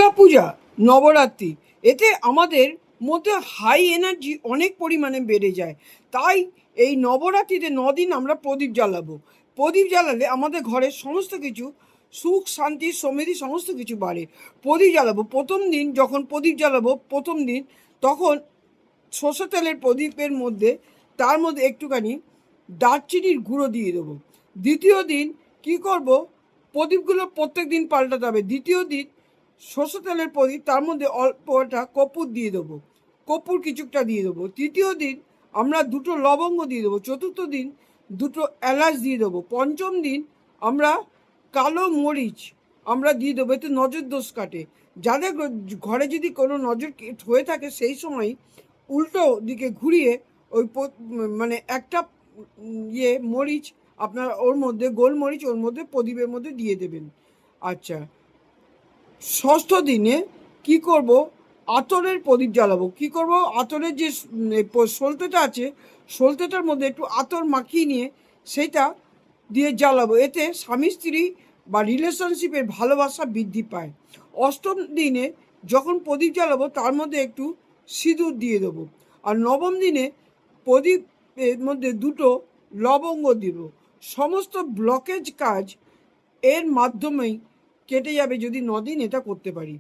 দুর্গাপূজা, নবরাত্রি, এতে আমাদের মধ্যে হাই এনার্জি অনেক পরিমাণে বেড়ে যায়। তাই এই নবরাত্রিতে 9 দিন আমরা প্রদীপ জ্বালাবো। প্রদীপ জ্বালালে আমাদের ঘরের সমস্ত কিছু সুখ, শান্তি, সমৃদ্ধি সমস্ত কিছু বাড়ে। প্রদীপ জ্বালাবো প্রথম দিন, যখন প্রদীপ জ্বালাবো প্রথম দিন, তখন সর্ষে তেলের প্রদীপের মধ্যে তার মধ্যে একটুখানি দারচিনির গুঁড়ো দিয়ে দেবো। দ্বিতীয় দিন কি করব, প্রদীপগুলো প্রত্যেক দিন পাল্টাতে হবে। দ্বিতীয় দিন সর্ষে তেলের প্রদীপ, তার মধ্যে অল্পটা কর্পূর দিয়ে দেবো, কর্পূর কিছুটা দিয়ে দেবো। তৃতীয় দিন আমরা 2টো লবঙ্গ দিয়ে দেবো। চতুর্থ দিন 2টো এলাচ দিয়ে দেবো। পঞ্চম দিন আমরা কালো মরিচ আমরা দিয়ে দেবো, এতে নজর দোষ কাটে। যাদের ঘরে যদি কোনো নজর হয়ে থাকে, সেই সময় উল্টো দিকে ঘুরিয়ে ওই মানে একটা মরিচ আপনার ওর মধ্যে, গোলমরিচ ওর মধ্যে প্রদীপের মধ্যে দিয়ে দেবেন। আচ্ছা, ষষ্ঠ দিনে কি করব, আতরের প্রদীপ জ্বালাবো। কি করব, আতরের যে সলতেটা আছে, সলতেটার মধ্যে একটু আতর মাখিয়ে নিয়ে সেটা দিয়ে জ্বালাবো। এতে স্বামী স্ত্রী বা রিলেশনশিপের ভালোবাসা বৃদ্ধি পায়। অষ্টম দিনে যখন প্রদীপ জ্বালাবো, তার মধ্যে একটু সিঁদুর দিয়ে দেবো। আর নবম দিনে প্রদীপের মধ্যে 2টো লবঙ্গ দিব। সমস্ত ব্লকেজ কাজ এর মাধ্যমেই কেটে যাবে যদি 9 দিন এটা করতে পারি।